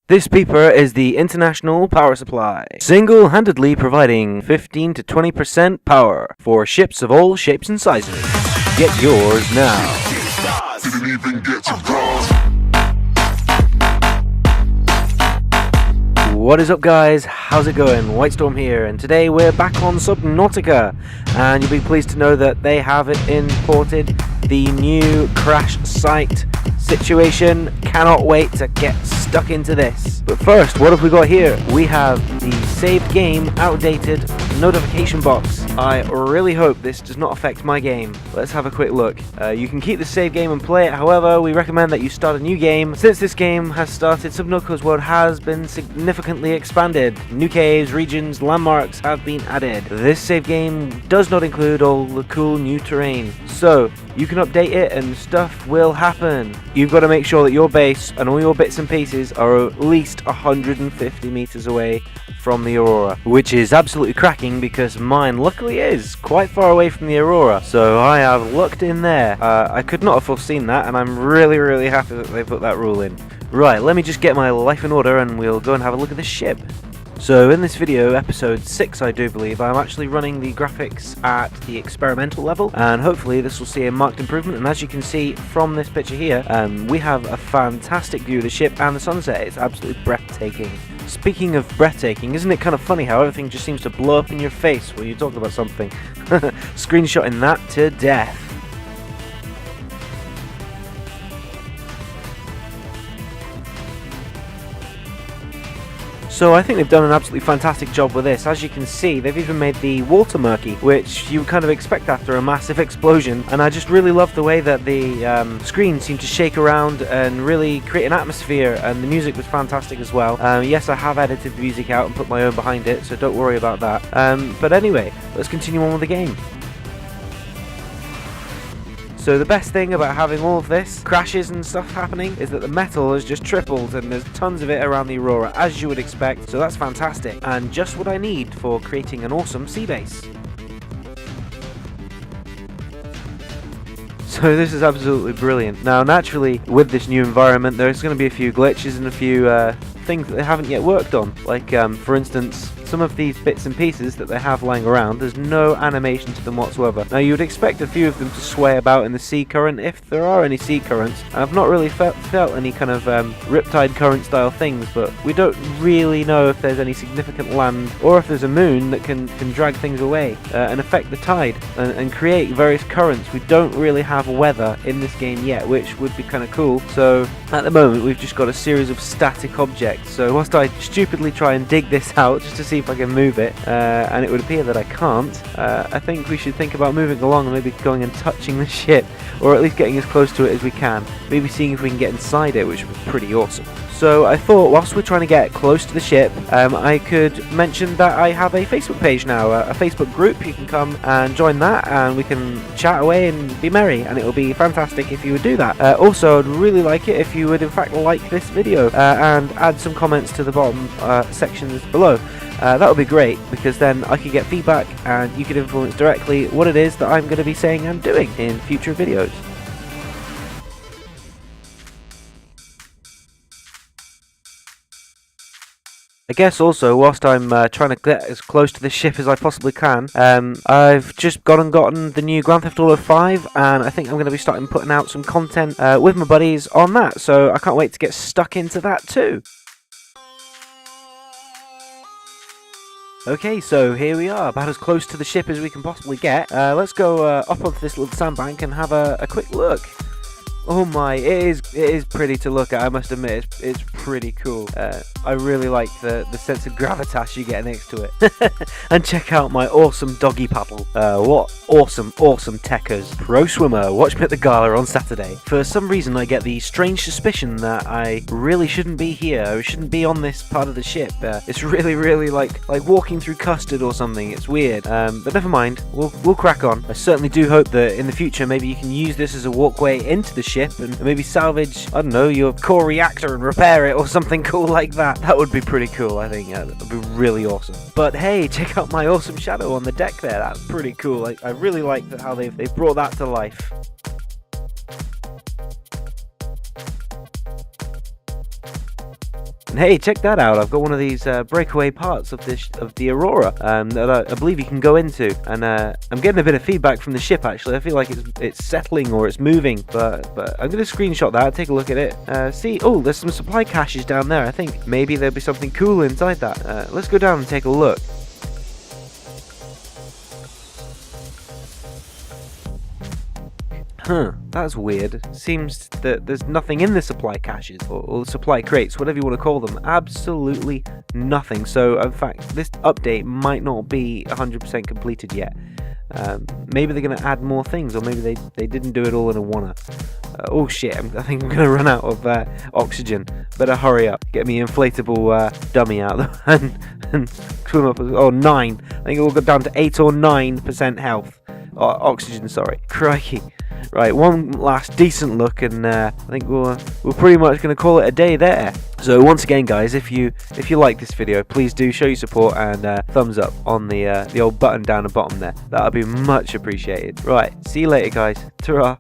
This beeper is the international power supply, single-handedly providing 15 to 20% power for ships of all shapes and sizes. Get yours now. Didn't even get to bronze. What is up, guys? How's it going? Whitestorm here, and today we're back on Subnautica, and you'll be pleased to know that they have imported the new crash site situation. Cannot wait to get stuck into this. But first, what have we got here? We have the saved game outdated notification box. I really hope this does not affect my game. Let's have a quick look. You can keep the save game and play it. However, we recommend that you start a new game. Since this game has started, Subnautica's world has been significantly expanded. New caves, regions, landmarks have been added. This save game does not include all the cool new terrain, so you can update it and stuff will happen. You've got to make sure that your base and all your bits and pieces are at least 150 meters away from the Aurora, which is absolutely cracking because mine luckily is quite far away from the Aurora, so I have lucked in there. I could not have foreseen that, and I'm really happy that they put that rule in. Right, let me just get my life in order and we'll go and have a look at the ship. So in this video, episode 6 I do believe, I'm actually running the graphics at the experimental level, and hopefully this will see a marked improvement. And as you can see from this picture here, we have a fantastic view of the ship and the sunset. It's absolutely breathtaking. Speaking of breathtaking, isn't it kind of funny how everything just seems to blow up in your face when you're talking about something? Screenshotting that to death. So I think they've done an absolutely fantastic job with this. As you can see, they've even made the water murky, which you would kind of expect after a massive explosion. And I just really love the way that the screen seemed to shake around and really create an atmosphere, and the music was fantastic as well. Yes, I have edited the music out and put my own behind it, so don't worry about that. But anyway, let's continue on with the game. So the best thing about having all of this crashes and stuff happening is that the metal has just tripled, and there's tons of it around the Aurora, as you would expect, so that's fantastic, and just what I need for creating an awesome sea base. So this is absolutely brilliant. Now naturally, with this new environment, there's going to be a few glitches and a few things that they haven't yet worked on, like for instance, some of these bits and pieces that they have lying around, there's no animation to them whatsoever. Now you would expect a few of them to sway about in the sea current, if there are any sea currents. I've not really felt any kind of riptide current style things, but we don't really know if there's any significant land or if there's a moon that can drag things away and affect the tide and create various currents. We don't really have weather in this game yet, which would be kind of cool. So at the moment we've just got a series of static objects. So whilst I stupidly try and dig this out just to see if I can move it, and it would appear that I can't, I think we should think about moving along and maybe going and touching the ship, or at least getting as close to it as we can, maybe seeing if we can get inside it, which would be pretty awesome. So I thought whilst we're trying to get close to the ship, I could mention that I have a Facebook page now, a Facebook group. You can come and join that and we can chat away and be merry, and it will be fantastic if you would do that. Also, I'd really like it if you would in fact like this video and add some comments to the bottom sections below. That would be great, because then I could get feedback and you could influence directly what it is that I'm going to be saying and doing in future videos. I guess also, whilst I'm trying to get as close to the ship as I possibly can, I've just gone and gotten the new Grand Theft Auto 5, and I think I'm going to be starting putting out some content with my buddies on that, so I can't wait to get stuck into that too. Okay, so here we are, about as close to the ship as we can possibly get. Let's go up onto this little sandbank and have a quick look. Oh my, it is pretty to look at, I must admit. It's pretty cool. I really like the sense of gravitas you get next to it. And check out my awesome doggy paddle. What awesome techers. Pro swimmer, watch me at the gala on Saturday. For some reason I get the strange suspicion that I really shouldn't be here. I shouldn't be on this part of the ship. It's really like walking through custard or something. It's weird. But never mind, we'll crack on. I certainly do hope that in the future maybe you can use this as a walkway into the ship and maybe salvage, I don't know, your core reactor and repair it or something cool like that. That would be pretty cool, I think. That would be really awesome. But hey, check out my awesome shadow on the deck there. That's pretty cool. I really like how they've brought that to life. And hey, check that out. I've got one of these breakaway parts of the Aurora that I believe you can go into. And I'm getting a bit of feedback from the ship, actually. I feel like it's settling or it's moving. But I'm going to screenshot that, take a look at it. See, oh, there's some supply caches down there. I think maybe there'll be something cool inside that. Let's go down and take a look. Huh, that's weird. Seems that there's nothing in the supply caches, or the supply crates, whatever you want to call them. Absolutely nothing. So, in fact, this update might not be 100% completed yet. Maybe they're going to add more things, or maybe they didn't do it all in a one-er. Oh shit, I think I'm going to run out of oxygen. Better hurry up. Get me inflatable dummy out and swim up. Oh, 9. I think it will go down to 8 or 9% health. Oxygen, sorry. Crikey. Right, one last decent look, and I think we're pretty much going to call it a day there. So once again, guys, if you like this video, please do show your support and thumbs up on the old button down the bottom there. That would be much appreciated. Right, see you later, guys. Ta-ra.